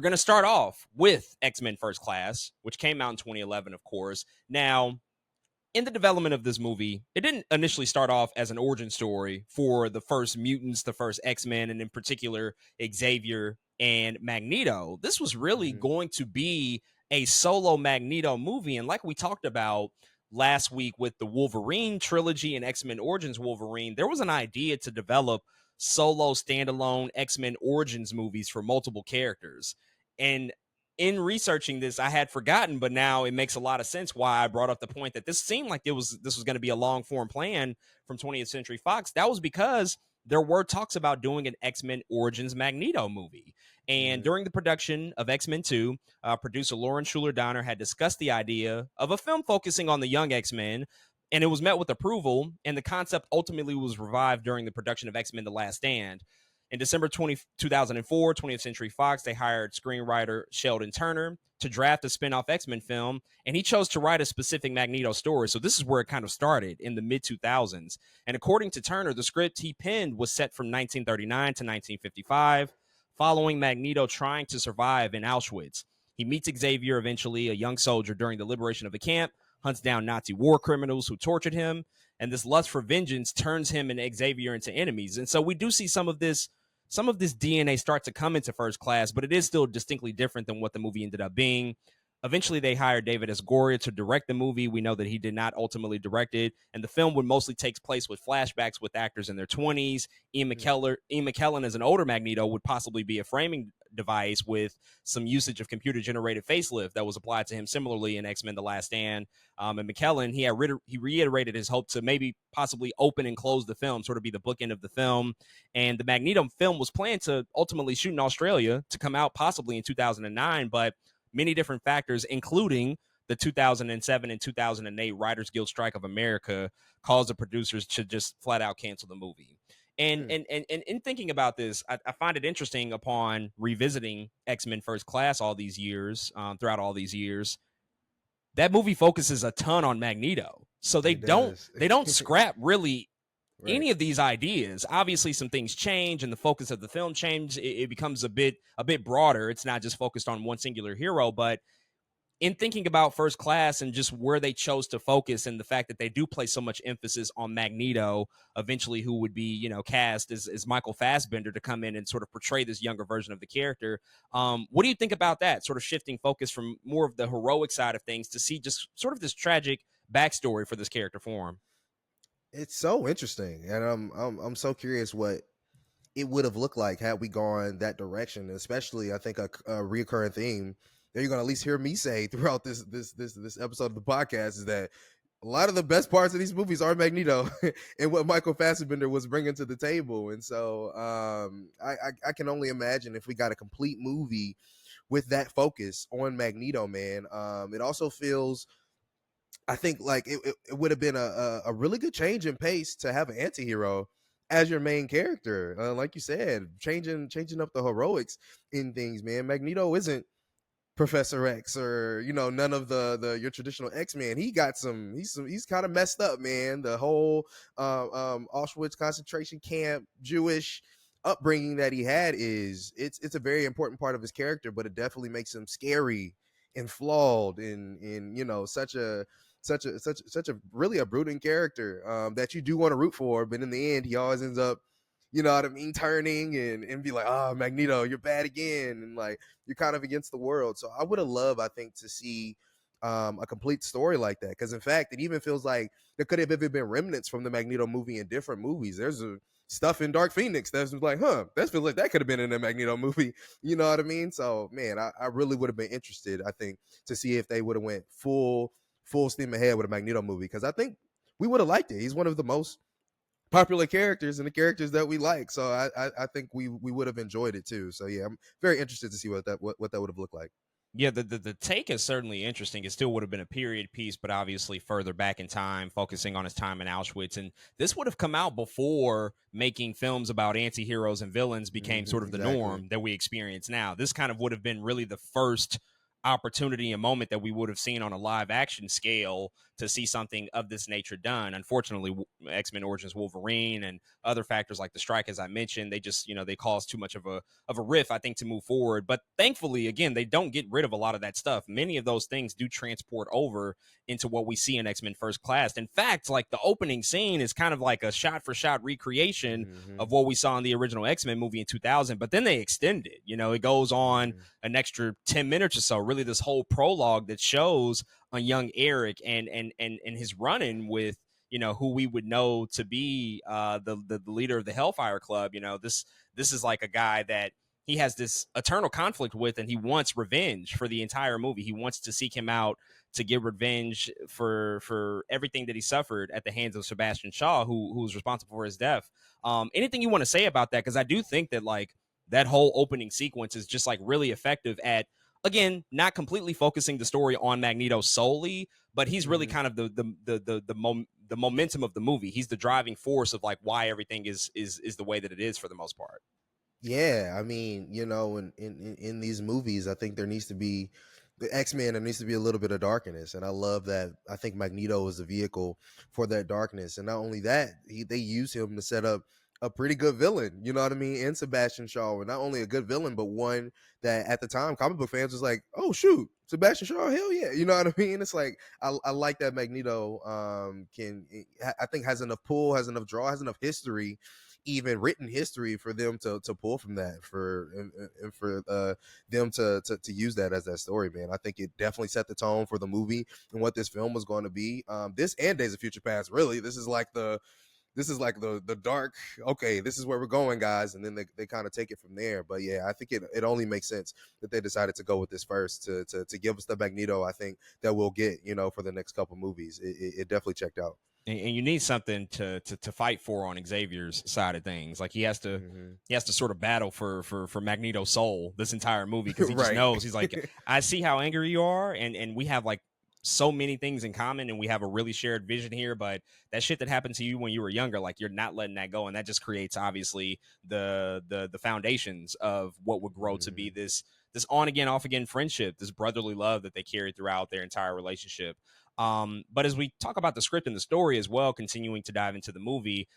we're going to start off with X-Men First Class, which came out in 2011, of course. Now, in the development of this movie, it didn't initially start off as an origin story for the first mutants, the first X-Men, and in particular, Xavier and Magneto. This was really going to be a solo Magneto movie. And like we talked about last week with the Wolverine trilogy and X-Men Origins Wolverine, there was an idea to develop solo standalone X-Men Origins movies for multiple characters. And in researching this, I had forgotten, but now it makes a lot of sense why I brought up the point that this seemed like this was going to be a long form plan from 20th Century Fox. That was because there were talks about doing an X-Men Origins Magneto movie. And during the production of X-Men 2, producer Lauren Schuler Donner had discussed the idea of a film focusing on the young X-Men, and it was met with approval, and the concept ultimately was revived during the production of X-Men The Last Stand. In December 2004, 20th Century Fox, they hired screenwriter Sheldon Turner to draft a spin-off X-Men film, and he chose to write a specific Magneto story. So this is where it kind of started in the mid-2000s. And according to Turner, the script he penned was set from 1939 to 1955, following Magneto trying to survive in Auschwitz. He meets Xavier eventually, a young soldier, during the liberation of a camp, hunts down Nazi war criminals who tortured him, and this lust for vengeance turns him and Xavier into enemies. And so we do see some of this DNA start to come into First Class, but it is still distinctly different than what the movie ended up being. Eventually, they hired David S. Goyer to direct the movie. We know that he did not ultimately direct it, and the film would mostly take place with flashbacks with actors in their 20s. Ian McKellen, as an older Magneto, would possibly be a framing device with some usage of computer-generated facelift that was applied to him similarly in X-Men The Last Stand. And McKellen, he reiterated his hope to maybe possibly open and close the film, sort of be the bookend of the film. And the Magneto film was planned to ultimately shoot in Australia to come out possibly in 2009, but many different factors, including the 2007 and 2008 Writers Guild strike of America, caused the producers to just flat out cancel the movie. And in thinking about this, I find it interesting upon revisiting X-Men First Class all these years, throughout all these years, that movie focuses a ton on Magneto. So they don't scrap really any of these ideas. Obviously, some things change and the focus of the film changed. It becomes a bit broader. It's not just focused on one singular hero, but in thinking about First Class and just where they chose to focus and the fact that they do place so much emphasis on Magneto, eventually who would be, cast as Michael Fassbender to come in and sort of portray this younger version of the character. What do you think about that? Sort of shifting focus from more of the heroic side of things to see just sort of this tragic backstory for this character form. It's so interesting, and I'm so curious what it would have looked like had we gone that direction. Especially, I think a reoccurring theme that you're going to at least hear me say throughout this episode of the podcast is that a lot of the best parts of these movies are Magneto and what Michael Fassbender was bringing to the table. And so I can only imagine if we got a complete movie with that focus on Magneto, man. It also feels, I think, like it would have been a really good change in pace to have an anti-hero as your main character. Like you said, changing up the heroics in things, man. Magneto isn't Professor X or none of the your traditional X-Men. He's kind of messed up, man. The whole Auschwitz concentration camp Jewish upbringing that he had it's a very important part of his character, but it definitely makes him scary and flawed in such a really a brooding character that you do want to root for, but in the end he always ends up turning and be like, oh, Magneto, you're bad again, and like you're kind of against the world. So I would have loved, I think, to see a complete story like that, because in fact it even feels like there could have even been remnants from the Magneto movie in different movies. There's stuff in Dark Phoenix that's like, that feels like that could have been in a Magneto movie. You know what I mean? So man, I really would have been interested, I think, to see if they would have went full steam ahead with a Magneto movie, because I think we would have liked it. He's one of the most popular characters and the characters that we like. So I think we would have enjoyed it too. So yeah, I'm very interested to see what that would have looked like. Yeah, the take is certainly interesting. It still would have been a period piece, but obviously further back in time, focusing on his time in Auschwitz. And this would have come out before making films about anti-heroes and villains became sort of the norm that we experience now. This kind of would have been really the first opportunity and moment that we would have seen on a live action scale to see something of this nature done. Unfortunately, X-Men Origins Wolverine and other factors like the strike, as I mentioned, they just, they cause too much of a riff, I think, to move forward. But thankfully, again, they don't get rid of a lot of that stuff. Many of those things do transport over into what we see in X-Men First Class. In fact, like the opening scene is kind of like a shot for shot recreation of what we saw in the original X-Men movie in 2000, but then they extend it. It goes on an extra 10 minutes or so, really this whole prologue that shows a young Eric and his run-in with, who we would know to be the leader of the Hellfire Club. This is like a guy that he has this eternal conflict with, and he wants revenge for the entire movie. He wants to seek him out to get revenge for everything that he suffered at the hands of Sebastian Shaw, who was responsible for his death. Anything you want to say about that? Because I do think that like that whole opening sequence is just like really effective at, again, not completely focusing the story on Magneto solely, but he's really kind of the momentum of the movie. He's the driving force of like why everything is the way that it is for the most part. Yeah, I mean, in these movies, I think there needs to be the X-Men, there needs to be a little bit of darkness, and I love that. I think Magneto is the vehicle for that darkness, and not only that, they use him to set up a pretty good villain. You know what I mean? In Sebastian Shaw, and not only a good villain, but one that at the time comic book fans was like, "Oh shoot, Sebastian Shaw, hell yeah!" You know what I mean? It's like I like that Magneto I think has enough pull, has enough draw, has enough history, even written history for them to pull from that, and for them to use that as that story, man. I think it definitely set the tone for the movie and what this film was going to be. This and Days of Future Past, really, this is like the dark, okay, this is where we're going, guys, and then they kind of take it from there. But yeah, I think it only makes sense that they decided to go with this first to give us the Magneto, I think, that we'll get, for the next couple movies. It definitely checked out. And you need something to fight for on Xavier's side of things. Like he has to sort of battle for Magneto's soul this entire movie, because he just knows, he's like, I see how angry you are, and we have like so many things in common, and we have a really shared vision here. But that shit that happened to you when you were younger, like you're not letting that go, and that just creates obviously the foundations of what would grow to be this on again, off again friendship, this brotherly love that they carry throughout their entire relationship. But as we talk about the script and the story as well, continuing to dive into the movie,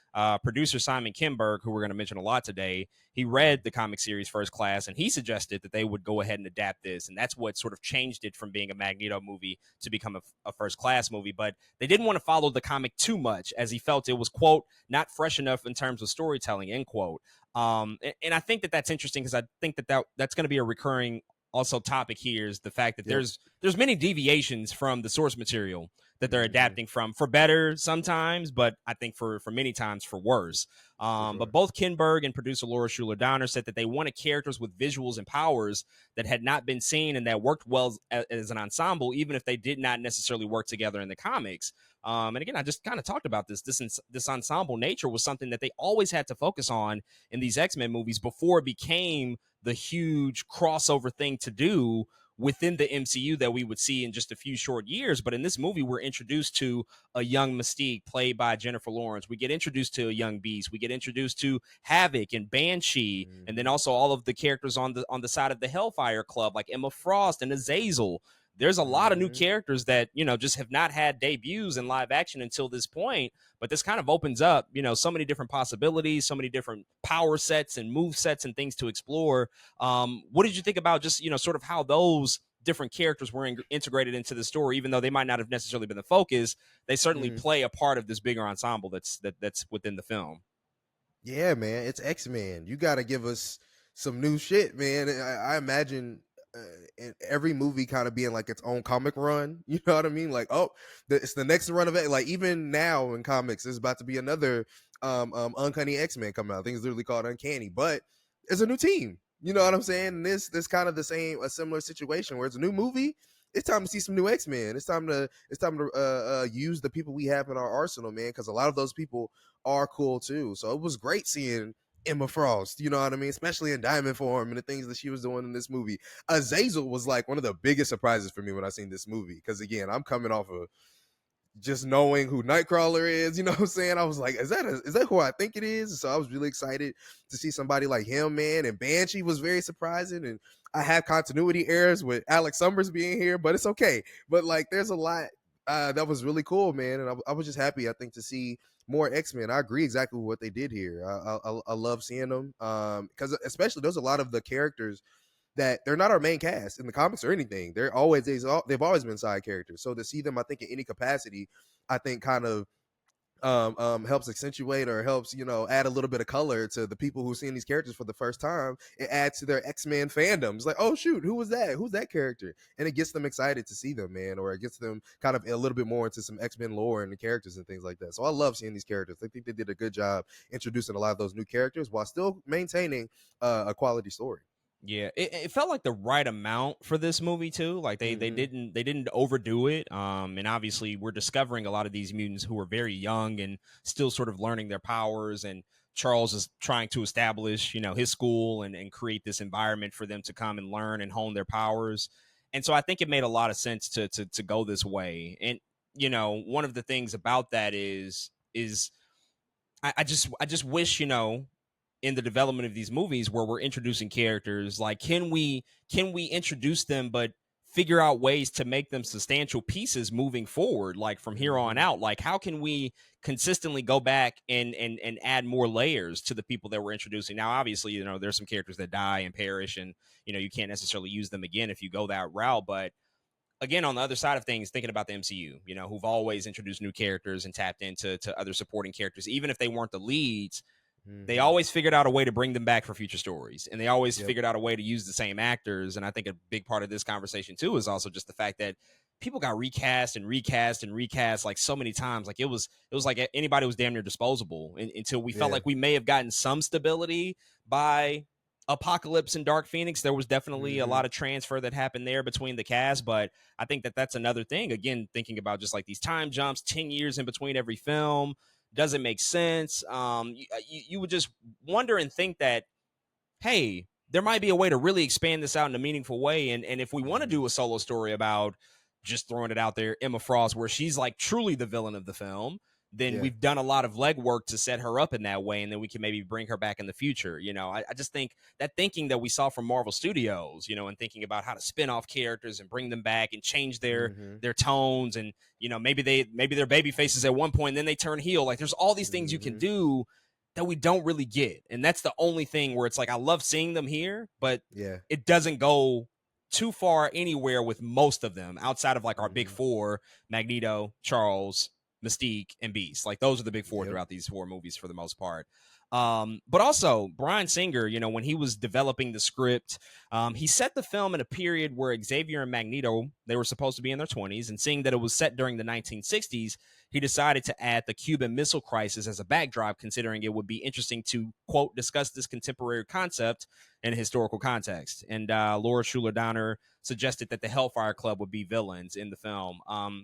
producer Simon Kinberg, who we're going to mention a lot today, he read the comic series First Class, and he suggested that they would go ahead and adapt this. And that's what sort of changed it from being a Magneto movie to become a First Class movie. But they didn't want to follow the comic too much, as he felt it was, quote, not fresh enough in terms of storytelling, end quote. And I think that that's interesting, because I think that's going to be a recurring also topic here, is the fact that there's many deviations from the source material that they're adapting from, for better sometimes, but I think for many times for worse. But both Kinberg and producer Laura Schuler Donner said that they wanted characters with visuals and powers that had not been seen and that worked well as an ensemble, even if they did not necessarily work together in the comics. And again, I just kind of talked about this ensemble nature was something that they always had to focus on in these X-Men movies before it became the huge crossover thing to do within the MCU that we would see in just a few short years. But in this movie, we're introduced to a young Mystique played by Jennifer Lawrence. We get introduced to a young Beast. We get introduced to Havoc and Banshee, and then also all of the characters on the side of the Hellfire Club, like Emma Frost and Azazel. There's a lot of new characters that, just have not had debuts in live action until this point. But this kind of opens up, so many different possibilities, so many different power sets and move sets and things to explore. What did you think about just, sort of how those different characters were integrated into the story, even though they might not have necessarily been the focus? They certainly play a part of this bigger ensemble that's within the film. Yeah, man, it's X-Men. You got to give us some new shit, man. I imagine in every movie kind of being like its own comic run. You know what I mean? Like, oh, it's the next run of it. Like even now in comics, there's about to be another Uncanny X-Men coming out. I think it's literally called Uncanny, but it's a new team. You know what I'm saying? And this kind of a similar situation where it's a new movie. It's time to see some new X-Men. It's time to use the people we have in our arsenal, man, because a lot of those people are cool too. So it was great seeing Emma Frost, you know what I mean? Especially in diamond form and the things that she was doing in this movie. Azazel was like one of the biggest surprises for me when I seen this movie. Because again, I'm coming off of just knowing who Nightcrawler is, you know what I'm saying? I was like, is that who I think it is? So I was really excited to see somebody like him, man. And Banshee was very surprising. And I have continuity errors with Alex Summers being here, but it's okay. But like, there's a lot That was really cool, man, and I was just happy, I think, to see more X-Men. I agree exactly with what they did here. I love seeing them, because especially there's a lot of the characters that they're not our main cast in the comics or anything. They've always been side characters. So to see them, I think, in any capacity, I think kind of helps accentuate or helps, add a little bit of color to the people who are seeing these characters for the first time. It adds to their X-Men fandoms, like, oh shoot, who was that, who's that character, and it gets them excited to see them, man, or it gets them kind of a little bit more into some X-Men lore and the characters and things like that. So I love seeing these characters. I think they did a good job introducing a lot of those new characters while still maintaining a quality story. Yeah, it felt like the right amount for this movie too. Like Mm-hmm. they didn't overdo it. And obviously we're discovering a lot of these mutants who are very young and still sort of learning their powers. And Charles is trying to establish, his school and create this environment for them to come and learn and hone their powers. And so I think it made a lot of sense to go this way. And one of the things about that is I just wish, in the development of these movies where we're introducing characters, like can we introduce them but figure out ways to make them substantial pieces moving forward, like from here on Mm-hmm. out? Like how can we consistently go back and add more layers to the people that we're introducing? Now obviously, there's some characters that die and perish, and you can't necessarily use them again if you go that route. But again, on the other side of things, thinking about the MCU, who've always introduced new characters and tapped into other supporting characters, even if they weren't the leads, they Mm-hmm. always figured out a way to bring them back for future stories, and they always Yep. figured out a way to use the same actors. And I think a big part of this conversation too is also just the fact that people got recast and recast and recast like so many times. Like it was like anybody was damn near disposable until we felt Yeah. like we may have gotten some stability by Apocalypse and Dark Phoenix. There was definitely a Mm-hmm. lot of transfer that happened there between the cast, but I think that that's another thing. Again, thinking about just like these time jumps, 10 years in between every film doesn't make sense. You would just wonder and think that, hey, there might be a way to really expand this out in a meaningful way. And if we want to Mm-hmm. do a solo story about, just throwing it out there, Emma Frost, where she's like truly the villain of the film, then Yeah. we've done a lot of legwork to set her up in that way, and then we can maybe bring her back in the future. I just think that thinking that we saw from Marvel Studios, and thinking about how to spin off characters and bring them back and change their Mm-hmm. their tones, and maybe they're baby faces at one point, and then they turn heel. Like there's all these things you can Mm-hmm. do that we don't really get. And that's the only thing where it's like I love seeing them here, but Yeah. it doesn't go too far anywhere with most of them outside of like our big Mm-hmm. four: Magneto, Charles, Mystique, and Beast. Like those are the big four Yep. throughout these four movies for the most part. But also Bryan Singer, when he was developing the script, he set the film in a period where Xavier and Magneto, they were supposed to be in their 20s, and seeing that it was set during the 1960s, he decided to add the Cuban Missile Crisis as a backdrop, considering it would be interesting to, quote, discuss this contemporary concept in a historical context. And Laura Schuler Donner suggested that the Hellfire Club would be villains in the film.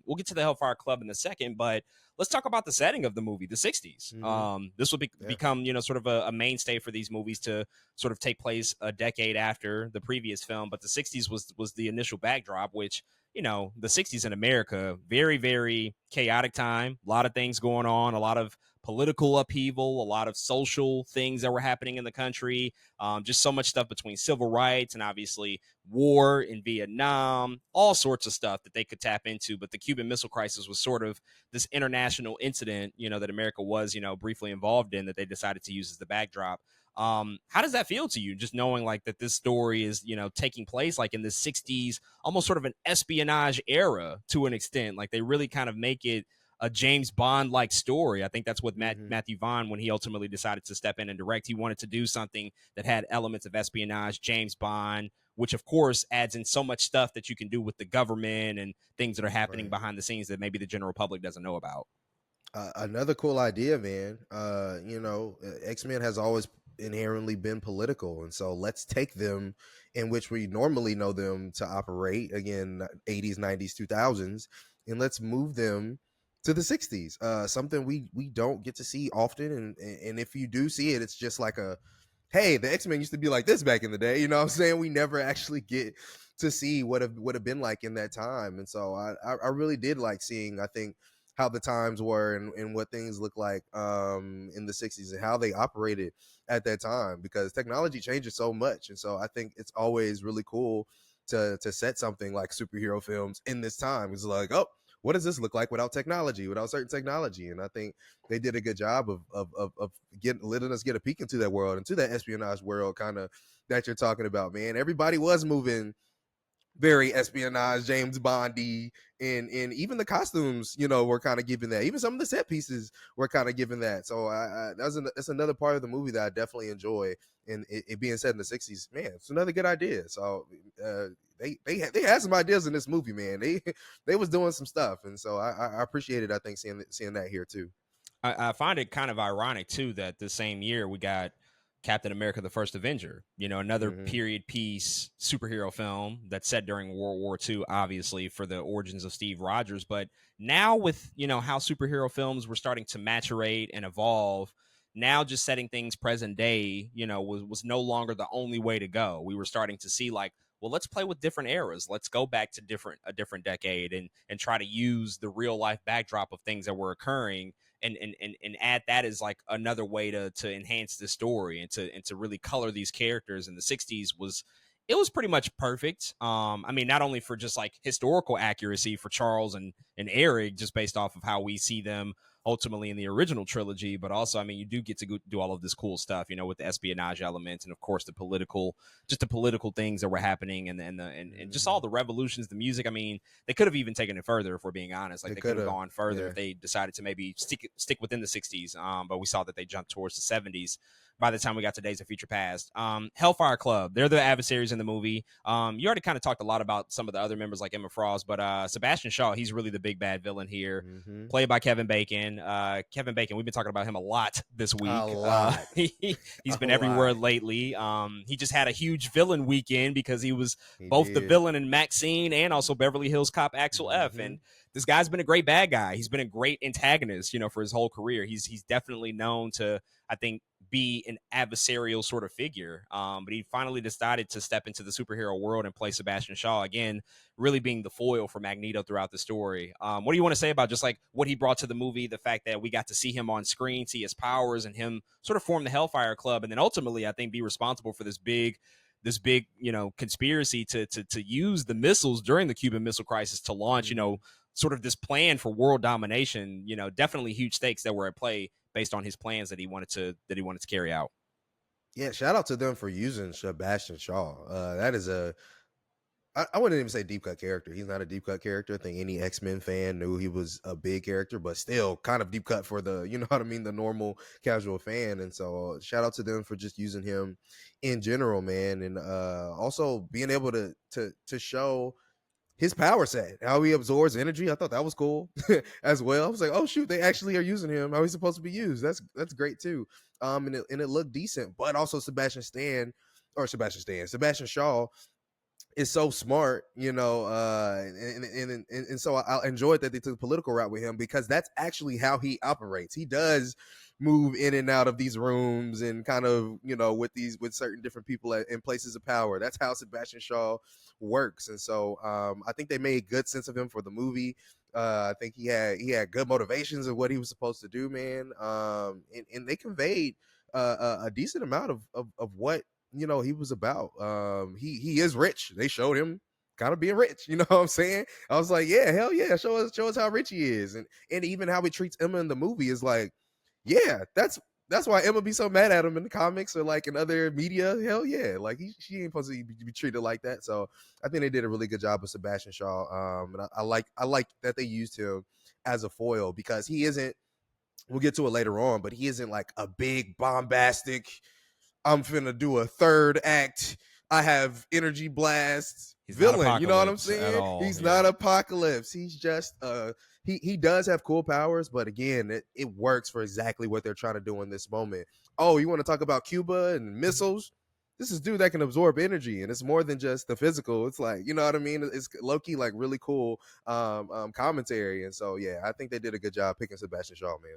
We'll get to the Hellfire Club in a second, but let's talk about the setting of the movie, the 60s. Mm-hmm. This will Yeah. become, sort of a mainstay for these movies to sort of take place a decade after the previous film. But the 60s was the initial backdrop, which, the 60s in America, very, very chaotic time, a lot of things going on, a lot of political upheaval, a lot of social things that were happening in the country, just so much stuff between civil rights and obviously war in Vietnam, all sorts of stuff that they could tap into. But the Cuban Missile Crisis was sort of this international incident, that America was, briefly involved in, that they decided to use as the backdrop. How does that feel to you, just knowing like that this story is, taking place like in the 60s, almost sort of an espionage era to an extent? Like they really kind of make it a James Bond like story. I think that's what Mm-hmm. Matthew Vaughn, when he ultimately decided to step in and direct, he wanted to do something that had elements of espionage, James Bond, which of course adds in so much stuff that you can do with the government and things that are happening Right. behind the scenes that maybe the general public doesn't know about. Another cool idea, man. X-Men has always inherently been political, and so let's take them in which we normally know them to operate, again, 80s, 90s, 2000s, and let's move them to the 60s. Something we don't get to see often, and if you do see it, it's just like a, hey, the X-Men used to be like this back in the day. You know what I'm saying? We never actually get to see what have been like in that time. And so I really did like seeing, I think, how the times were and what things look like in the 60s and how they operated at that time, because technology changes so much. And so I think it's always really cool to set something like superhero films in this time. It's like, oh, what does this look like without technology, without certain technology? And I think they did a good job of getting letting us get a peek into that world, into that espionage world, kind of that you're talking about, man. Everybody was moving very espionage, James Bondy, and even the costumes, were kind of giving that. Even some of the set pieces were kind of giving that. So that's another part of the movie that I definitely enjoy. And it being set in the '60s, man, it's another good idea. So they had some ideas in this movie, man. They was doing some stuff, and so I appreciated, I think, seeing that here too. I find it kind of ironic too that the same year we got Captain America: The First Avenger, another Mm-hmm. period piece superhero film that's set during World War II, obviously for the origins of Steve Rogers. But now with how superhero films were starting to maturate and evolve, now just setting things present day, was no longer the only way to go. We were starting to see like, well, let's play with different eras. Let's go back to a different decade and try to use the real life backdrop of things that were occurring and add that as like another way to enhance the story and to really color these characters. In the 60s was pretty much perfect. I mean, not only for just like historical accuracy for Charles and Eric, just based off of how we see them ultimately in the original trilogy, but also, I mean, you do get to go do all of this cool stuff, with the espionage elements and of course the political things that were happening and just all the revolutions, the music. I mean, they could have even taken it further if we're being honest. Like they could have gone further if they decided to maybe stick within the 60s. But we saw that they jumped towards the 70s by the time we got to Days of Future Past. Hellfire Club, they're the adversaries in the movie. You already kind of talked a lot about some of the other members like Emma Frost, but Sebastian Shaw, he's really the big bad villain here, played by Kevin Bacon. Kevin Bacon, we've been talking about him a lot this week. A lot. He's been everywhere lately. He just had a huge villain weekend because he was both the villain in Maxine and also Beverly Hills Cop Axel F. And this guy's been a great bad guy. He's been a great antagonist, for his whole career. He's definitely known to, I think, be an adversarial sort of figure. But he finally decided to step into the superhero world and play Sebastian Shaw again, really being the foil for Magneto throughout the story. What do you want to say about just like what he brought to the movie, the fact that we got to see him on screen, see his powers, and him sort of form the Hellfire Club, and then ultimately, I think, be responsible for this big conspiracy to use the missiles during the Cuban Missile Crisis to launch, sort of this plan for world domination. Definitely huge stakes that were at play based on his plans that he wanted to carry out. Yeah, shout out to them for using Sebastian Shaw. That is I wouldn't even say deep cut character. He's not a deep cut character. I think any X-Men fan knew he was a big character, but still kind of deep cut for the, the normal casual fan. And so shout out to them for just using him in general, man. And also being able to show his power set, how he absorbs energy. I thought that was cool as well. I was like, oh shoot, they actually are using him how he's supposed to be used. That's great too. And it looked decent, but also Sebastian Shaw is so smart, and so I enjoyed that they took the political route with him, because that's actually how he operates. He does move in and out of these rooms and kind of, with certain different people in places of power. That's how Sebastian Shaw works. And so I think they made good sense of him for the movie. I think he had good motivations of what he was supposed to do, man. And they conveyed a decent amount of what he was about. He is rich. They showed him kind of being rich. You know what I'm saying? I was like, yeah, hell yeah, show us how rich he is, and even how he treats Emma in the movie is like, yeah, that's why Emma be so mad at him in the comics or like in other media. Hell yeah, like she ain't supposed to be treated like that. So I think they did a really good job with Sebastian Shaw. And I like that they used him as a foil, because he isn't. We'll get to it later on, but he isn't like a big bombastic, I'm finna do a third act, I have energy blasts villain. You know what I'm saying? He's not Apocalypse. He's just he does have cool powers, but again, it works for exactly what they're trying to do in this moment. Oh, you want to talk about Cuba and missiles? This is dude that can absorb energy, and it's more than just the physical. It's like, you know what I mean? It's low-key like really cool commentary. And so yeah, I think they did a good job picking Sebastian Shaw, man.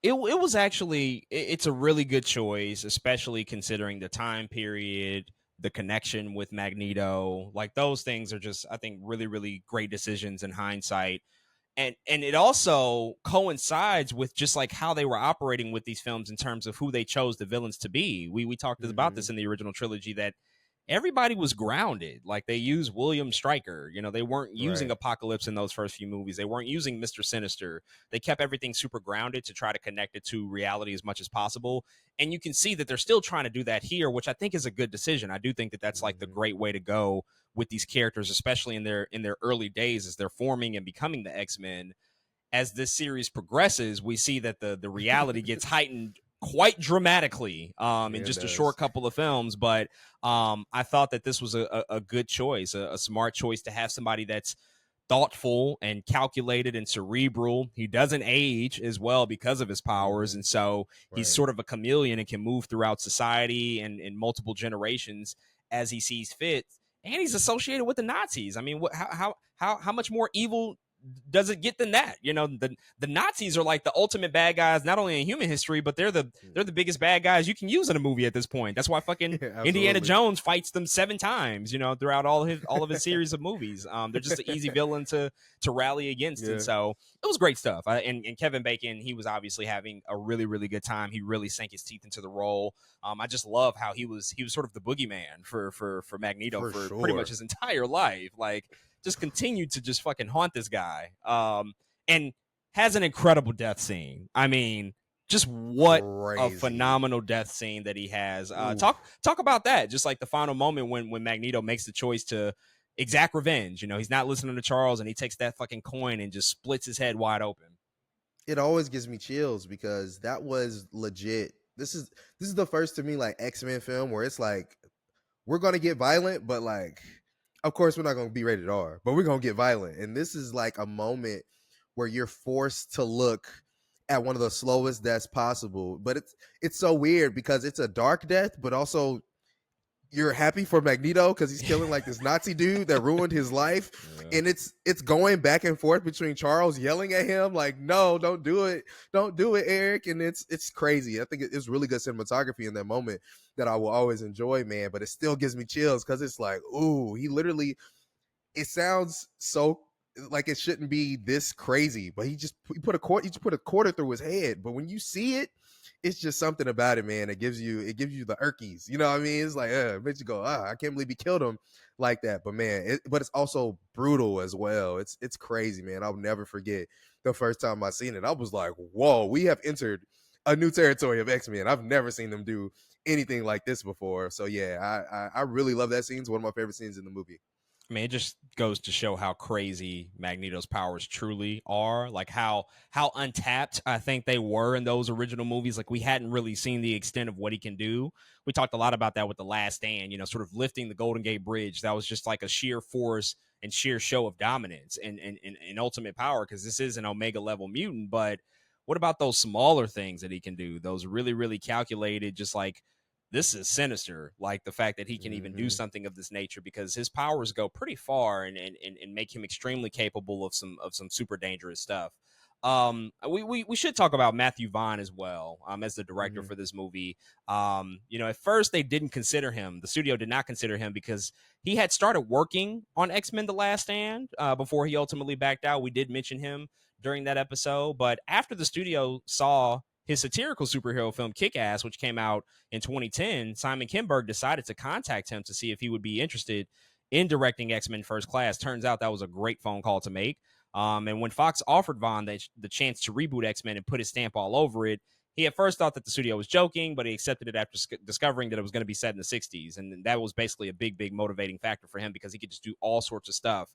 It was actually, it's a really good choice, especially considering the time period, the connection with Magneto. Like those things are just, I think, really, really great decisions in hindsight. And it also coincides with just like how they were operating with these films in terms of who they chose the villains to be. We talked about this in the original trilogy, that everybody was grounded. Like they used William Stryker. They weren't using Right. Apocalypse in those first few movies. They weren't using Mr. Sinister. They kept everything super grounded to try to connect it to reality as much as possible. And you can see that they're still trying to do that here, which I think is a good decision. I do think that that's like the Hmm. great way to go with these characters, especially in their early days as they're forming and becoming the X-Men. As this series progresses, we see that the reality gets heightened quite dramatically in Yeah, it just a short does. couple of films. But I thought that this was a good choice, a smart choice to have somebody that's thoughtful and calculated and cerebral. He doesn't age as well because of his powers. Hmm. And so he's Right. sort of a chameleon and can move throughout society and in multiple generations as he sees fit. And he's associated with the Nazis. I mean, how much more evil does it get than that? The Nazis are like the ultimate bad guys, not only in human history, but they're the biggest bad guys you can use in a movie at this point. That's why fucking Yeah, Indiana absolutely. Jones fights them 7 times, throughout all of his series of movies. They're just an easy villain to rally against, and Yeah. so it was great stuff. And Kevin Bacon, he was obviously having a really really good time. He really sank his teeth into the role. I just love how he was sort of the boogeyman for Magneto For for pretty much sure. his entire life. Like just continued to just fucking haunt this guy. And has an incredible death scene. I mean, just what a Crazy. phenomenal death scene that he has. Oof. Talk about that. Just like the final moment when Magneto makes the choice to exact revenge. He's not listening to Charles, and he takes that fucking coin and just splits his head wide open. It always gives me chills because that was legit. This is the first to me like X-Men film where it's like we're gonna get violent, but like of course we're not gonna be rated R, but we're gonna get violent. And this is like a moment where you're forced to look at one of the slowest deaths possible. But it's so weird because it's a dark death, but also you're happy for Magneto because he's killing like this Nazi dude that ruined his life, Yeah. and it's going back and forth between Charles yelling at him like, "No, don't do it, Eric," and it's crazy. I think it's really good cinematography in that moment that I will always enjoy, man. But it still gives me chills because it's like, ooh, he literally. It sounds so like it shouldn't be this crazy, but he put a quarter through his head. But when you see it, it's just something about it, man. It gives you the irkies. You know what I mean? It's like, it makes you go, I can't believe he killed him like that. But man, but it's also brutal as well. It's crazy, man. I'll never forget the first time I seen it. I was like, whoa, we have entered a new territory of X-Men. I've never seen them do anything like this before. So yeah, I really love that scene. It's one of my favorite scenes in the movie. I mean, it just goes to show how crazy Magneto's powers truly are. Like how untapped I think they were in those original movies. Like we hadn't really seen the extent of what he can do. We talked a lot about that with The Last Stand. Sort of lifting the Golden Gate Bridge. That was just like a sheer force and sheer show of dominance and ultimate power. Because this is an Omega level mutant, but what about those smaller things that he can do? Those really really calculated, just like this is sinister, like the fact that he can even do Hmm. something of this nature because his powers go pretty far and make him extremely capable of some super dangerous stuff. We should talk about Matthew Vaughn as well, as the director Hmm. for this movie. At first they didn't consider him. The studio did not consider him because he had started working on X-Men: The Last Stand before he ultimately backed out. We did mention him during that episode, but after the studio saw his satirical superhero film Kick-Ass, which came out in 2010, Simon Kinberg decided to contact him to see if he would be interested in directing X-Men First Class. Turns out that was a great phone call to make. And when Fox offered Vaughn the chance to reboot X-Men and put his stamp all over it, he at first thought that the studio was joking, but he accepted it after discovering that it was going to be set in the 60s. And that was basically a big, big motivating factor for him because he could just do all sorts of stuff.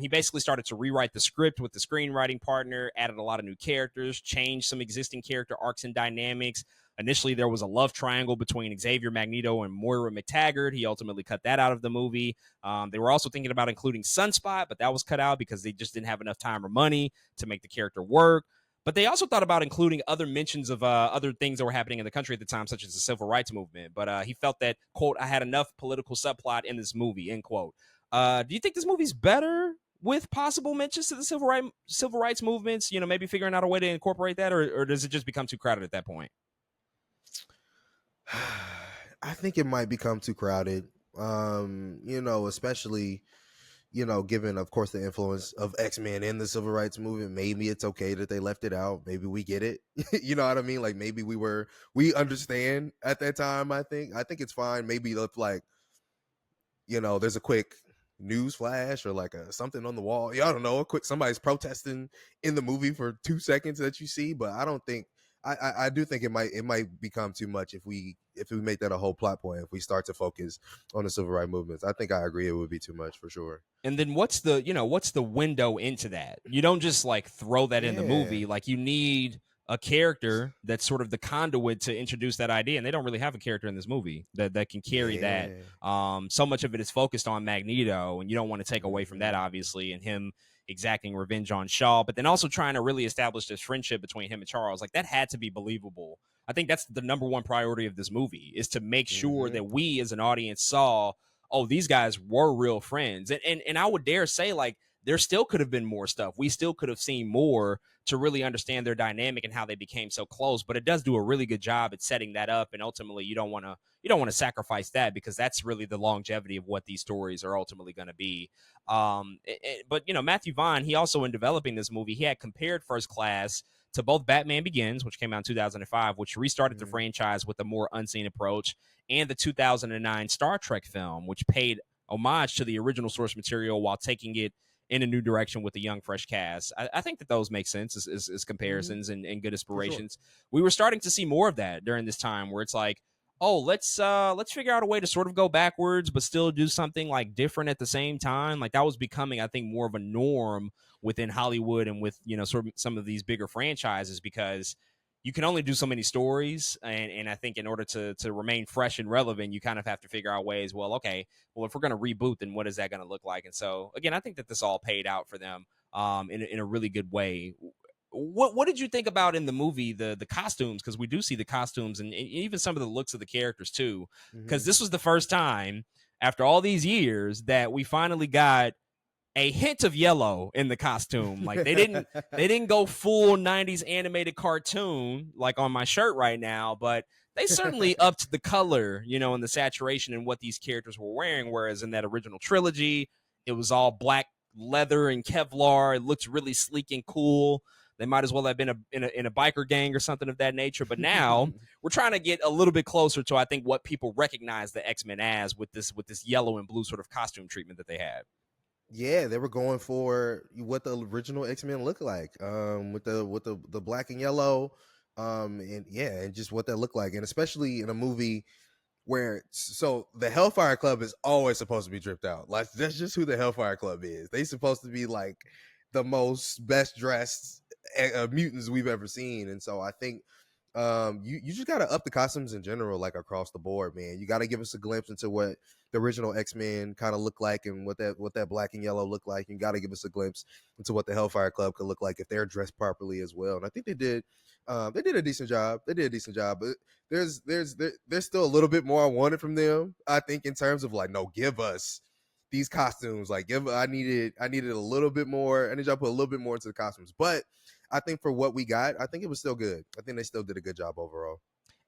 He basically started to rewrite the script with the screenwriting partner, added a lot of new characters, changed some existing character arcs and dynamics. Initially, there was a love triangle between Xavier Magneto and Moira McTaggart. He ultimately cut that out of the movie. They were also thinking about including Sunspot, but that was cut out because they just didn't have enough time or money to make the character work. But they also thought about including other mentions of other things that were happening in the country at the time, such as the civil rights movement. But he felt that, quote, I had enough political subplot in this movie, end quote. Do you think this movie's better with possible mentions to the civil rights movements? Maybe figuring out a way to incorporate that, or does it just become too crowded at that point? I think it might become too crowded. Especially, given of course the influence of X-Men in the civil rights movement, maybe it's okay that they left it out. Maybe we get it. You know what I mean? Like maybe we understand at that time, I think it's fine. Maybe if like there's a quick news flash or like a something on the wall. Yeah, I don't know, a quick somebody's protesting in the movie for 2 seconds that you see, but I don't think I do think it might become too much if we make that a whole plot point, if we start to focus on the civil rights movements. I think I agree it would be too much for sure. And then what's the window into that? You don't just like throw that in the Yeah. movie. Like you need a character that's sort of the conduit to introduce that idea, and they don't really have a character in this movie that can carry that. Yeah. So much of it is focused on Magneto, and you don't want to take away from that, Hmm. obviously, and him exacting revenge on Shaw, but then also trying to really establish this friendship between him and Charles. Like that had to be believable. I think that's the number one priority of this movie, is to make sure Hmm. that we as an audience saw, oh, these guys were real friends. And I would dare say, like, there still could have been more stuff. We still could have seen more to really understand their dynamic and how they became so close. But it does do a really good job at setting that up. And ultimately, you don't want to sacrifice that, because that's really the longevity of what these stories are ultimately going to be. But Matthew Vaughn, he also, in developing this movie, he had compared First Class to both Batman Begins, which came out in 2005, which restarted the Hmm. franchise with a more unseen approach, and the 2009 Star Trek film, which paid homage to the original source material while taking it in a new direction with a young, fresh cast. I think that those make sense as Hmm. comparisons and good For sure. inspirations. We were starting to see more of that during this time, where it's like, oh, let's figure out a way to sort of go backwards but still do something like different at the same time. Like that was becoming, I think, more of a norm within Hollywood and with sort of some of these bigger franchises, because you can only do so many stories, and I think in order to remain fresh and relevant, you kind of have to figure out ways. Well, okay, well, if we're going to reboot, then what is that going to look like? And so again, I think that this all paid out for them in a really good way. What did you think about in the movie the costumes? Because we do see the costumes and even some of the looks of the characters too. Because Hmm. this was the first time after all these years that we finally got a hint of yellow in the costume. Like they didn't go full 90s animated cartoon like on my shirt right now, but they certainly upped the color, and the saturation in what these characters were wearing. Whereas in that original trilogy, it was all black leather and Kevlar. It looked really sleek and cool. They might as well have been in a biker gang or something of that nature. But now we're trying to get a little bit closer to, I think, what people recognize the X-Men as, with this yellow and blue sort of costume treatment that they had. Yeah, they were going for what the original X-Men looked like, with the black and yellow, and yeah, and just what that looked like, and especially in a movie where so the Hellfire Club is always supposed to be dripped out. Like that's just who the Hellfire Club is. They supposed to be like the most best dressed mutants we've ever seen, and so I think you just gotta up the costumes in general, like across the board, man. You gotta give us a glimpse into what the original X-Men kind of look like and what that black and yellow look like. You gotta give us a glimpse into what the Hellfire Club could look like if they're dressed properly as well. And I think they did. They did a decent job. They did a decent job, but there's still a little bit more I wanted from them. I think in terms of like, no, give us these costumes. Like, I needed a little bit more. I need y'all to put a little bit more into the costumes. But I think for what we got, I think it was still good. I think they still did a good job overall.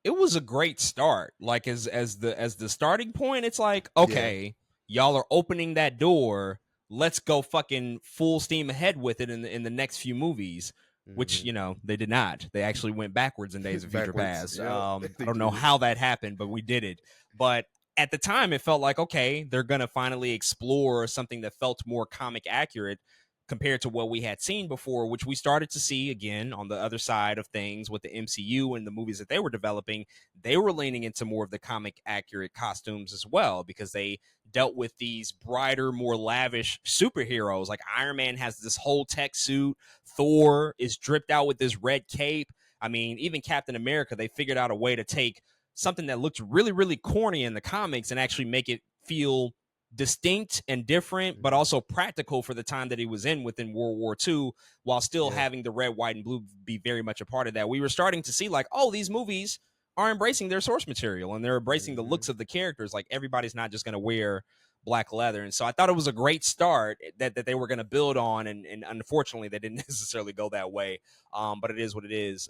It was a great start. Like as the starting point, it's like, Yeah. okay, y'all are opening that door. Let's go fucking full steam ahead with it in the next few movies. Which Hmm. they did not. They actually went backwards in Days of Future Backwards. Past. Yep. I They don't know did. how that happened, but we did it. But at the time, it felt like, okay, they're gonna finally explore something that felt more comic accurate compared to what we had seen before, which we started to see again on the other side of things with the MCU and the movies that they were developing. They were leaning into more of the comic accurate costumes as well, because they dealt with these brighter, more lavish superheroes. Like Iron Man has this whole tech suit, Thor is dripped out with this red cape. I mean, even Captain America, they figured out a way to take something that looked really, really corny in the comics and actually make it feel distinct and different, but Hmm. also practical for the time that he was in within World War II, while still Yeah. having the red, white, and blue be very much a part of that. We were starting to see like, oh, these movies are embracing their source material and they're embracing the Hmm. looks of the characters. Like everybody's not just going to wear black leather. And so I thought it was a great start that they were going to build on. And unfortunately, they didn't necessarily go that way. But it is what it is.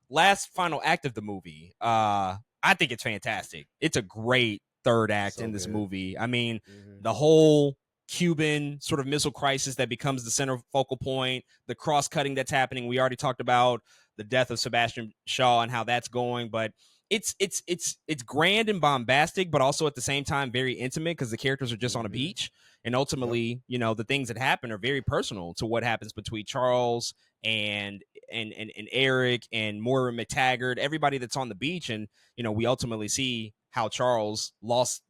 Last final act of the movie. I think it's fantastic. It's a great third act So in this good. movie. I mean, Hmm. the whole Cuban sort of missile crisis that becomes the center focal point, the cross cutting that's happening. We already talked about the death of Sebastian Shaw and how that's going, but it's grand and bombastic, but also at the same time very intimate because the characters are just on a Mm-hmm. beach, and Yep. ultimately, the things that happen are very personal to what happens between Charles and and Eric and Moira McTaggart, everybody that's on the beach, and we ultimately see how Charles lost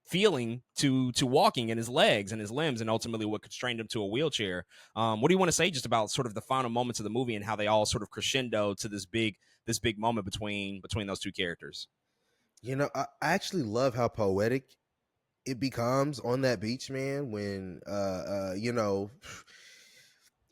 feeling to walking in his legs and his limbs, and ultimately what constrained him to a wheelchair. What do you want to say just about sort of the final moments of the movie and how they all sort of crescendo to this big moment between those two characters? I actually love how poetic it becomes on that beach, man, when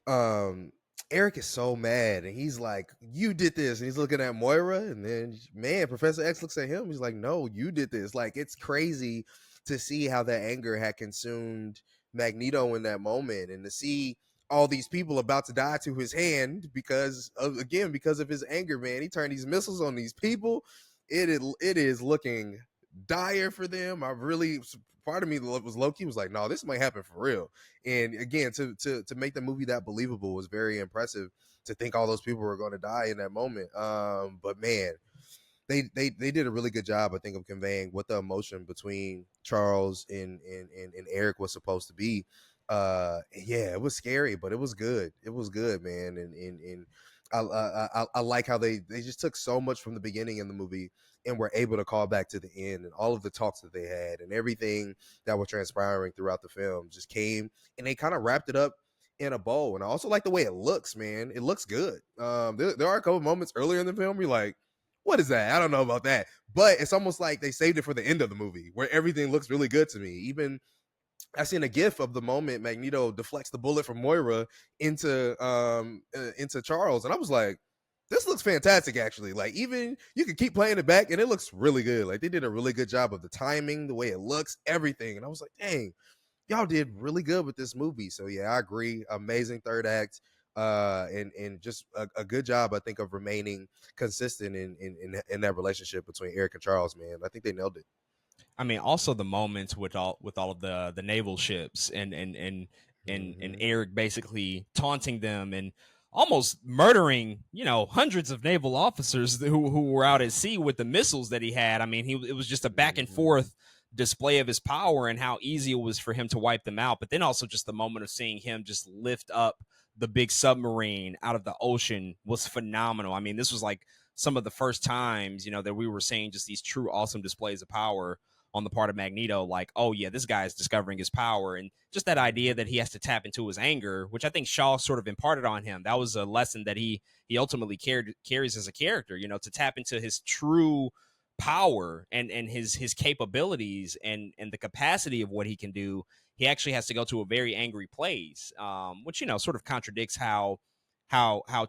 um Eric is so mad and he's like, "You did this," and he's looking at Moira, and then man, Professor X looks at him, he's like, "No, you did this." Like, it's crazy to see how that anger had consumed Magneto in that moment, and to see all these people about to die to his hand because of his anger, man. He turned these missiles on these people. It is looking dire for them. I really, part of me was low key was like, no, this might happen for real. And again, to make the movie that believable was very impressive. To think all those people were going to die in that moment. But man, they did a really good job, I think, of conveying what the emotion between Charles and Eric was supposed to be. Yeah, it was scary, but it was good. It was good, man. And I like how they just took so much from the beginning in the movie and were able to call back to the end, and all of the talks that they had and everything that was transpiring throughout the film just came, and they kind of wrapped it up in a bow. And I also like the way it looks, man. It looks good. There are a couple moments earlier in the film you're like, what is that? I don't know about that. But it's almost like they saved it for the end of the movie where everything looks really good to me. Even I seen a gif of the moment Magneto deflects the bullet from Moira into Charles, and I was like, this looks fantastic actually. Like, even you can keep playing it back and it looks really good. Like, they did a really good job of the timing, the way it looks, everything. And I was like, dang, y'all did really good with this movie. So yeah, I agree. Amazing third act. And just a good job, I think, of remaining consistent in that relationship between Eric and Charles, man. I think they nailed it. I mean, also the moments with all of the naval ships and Mm-hmm. Eric basically taunting them and almost murdering, hundreds of naval officers who were out at sea with the missiles that he had. I mean, it was just a back and Mm-hmm. forth display of his power and how easy it was for him to wipe them out. But then also just the moment of seeing him just lift up the big submarine out of the ocean was phenomenal. I mean, this was like some of the first times, that we were seeing just these true awesome displays of power on the part of Magneto, like, oh yeah, this guy is discovering his power, and just that idea that he has to tap into his anger, which I think Shaw sort of imparted on him. That was a lesson that he ultimately carries as a character, to tap into his true power and his capabilities and the capacity of what he can do. He actually has to go to a very angry place, which sort of contradicts how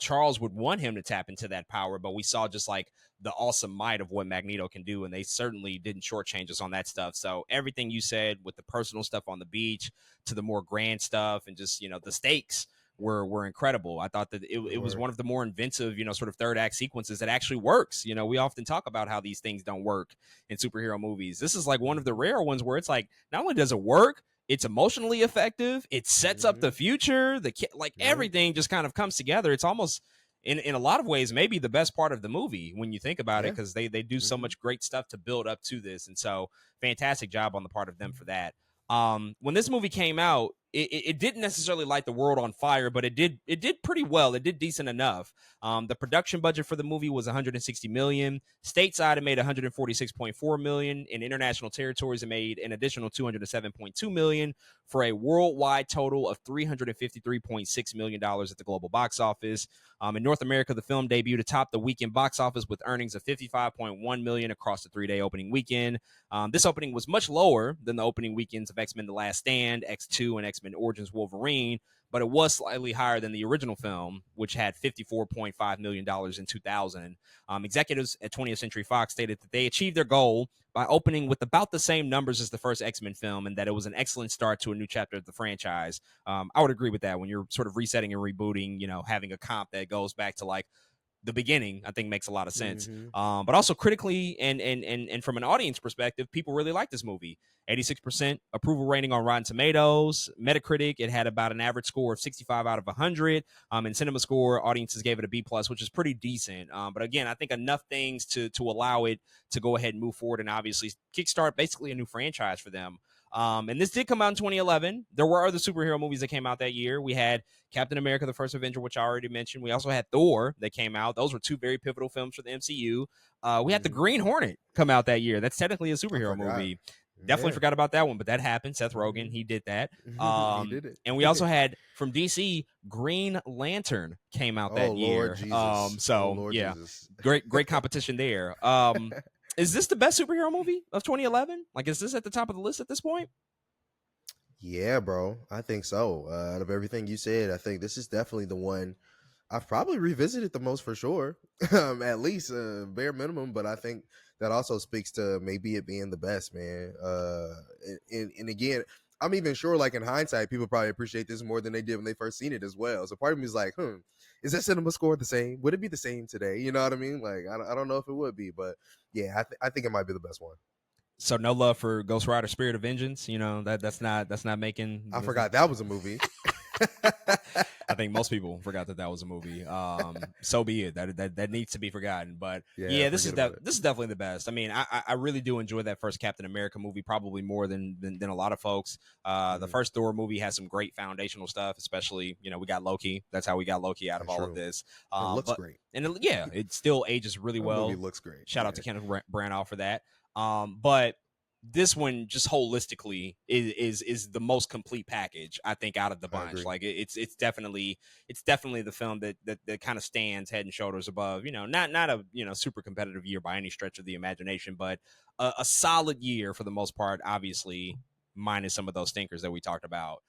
Charles would want him to tap into that power, but we saw just like the awesome might of what Magneto can do, and they certainly didn't shortchange us on that stuff. So everything you said, with the personal stuff on the beach to the more grand stuff, and just the stakes were incredible. I thought that it was Sure. one of the more inventive, sort of third act sequences that actually works. We often talk about how these things don't work in superhero movies. This is like one of the Mm-hmm. rare ones where it's like not only does it work, it's emotionally effective. It sets up Mm-hmm. the future. Like Yep. everything just kind of comes together. It's almost in a lot of ways maybe the best part of the movie when you think about it, Yeah. because they do so Mm-hmm. much great stuff to build up to this, and so fantastic job on the part of them for that. When this movie came out, it didn't necessarily light the world on fire, but it did pretty well. It did decent enough. The production budget for the movie was 160 million. Stateside, it made 146.4 million. In international territories, it made an additional 207.2 million for a worldwide total of $353.6 million at the global box office. In North America, the film debuted atop the weekend box office with earnings of 55.1 million across the 3-day opening weekend. This opening was much lower than the opening weekends of X-Men The Last Stand, X2, and X-Men Origins Wolverine, but it was slightly higher than the original film, which had $54.5 million in 2000. Executives at 20th Century Fox stated that they achieved their goal by opening with about the same numbers as the first X-Men film, and that it was an excellent start to a new chapter of the franchise. I would agree with that. When you're sort of resetting and rebooting, having a comp that goes back to like the beginning, I think makes a lot of sense. Mm-hmm. But also critically and from an audience perspective, people really like this movie. 86% approval rating on Rotten Tomatoes. Metacritic, it had about an average score of 65 out of 100. And Cinema Score, audiences gave it a B plus, which is pretty decent. But again, I think enough things to allow it to go ahead and move forward and obviously kickstart basically a new franchise for them. And this did come out in 2011. There were other superhero movies that came out that year. We had Captain America, the First Avenger, which I already mentioned. We also had Thor that came out. Those were two very pivotal films for the MCU. We had the Green Hornet come out that year. That's technically a superhero movie. Definitely forgot about that one, but that happened. Seth Rogen, he did that. He did it. And we also had from DC, Green Lantern came out that year. Lord Jesus. Lord yeah, Jesus. great competition there. Is this the best superhero movie of 2011? Like, is this at the top of the list at this point? Yeah, bro. I think so. Out of everything you said, I think this is definitely the one I've probably revisited the most for sure. At least bare minimum, but I think that also speaks to maybe it being the best, man. And again, I'm even sure, like in hindsight, people probably appreciate this more than they did when they first seen it as well. So part of me is like, is that cinema score the same? Would it be the same today? You know what I mean? Like, I don't know if it would be, but yeah, I think it might be the best one. So no love for Ghost Rider: Spirit of Vengeance. You know that's not making. I forgot that was a movie. I think most people forgot that was a movie. So be it. That needs to be forgotten. But yeah, this is definitely the best. I mean, I really do enjoy that first Captain America movie probably more than a lot of folks. The first Thor movie has some great foundational stuff, especially we got Loki. That's how we got Loki out of all of this. It looks great, and it still ages really well. Movie looks great. Shout out to Kenneth Branagh for that. But this one just holistically is the most complete package, I think, out of the bunch. Like it's definitely the film that kind of stands head and shoulders above, not a super competitive year by any stretch of the imagination, but a solid year for the most part, obviously minus some of those stinkers that we talked about.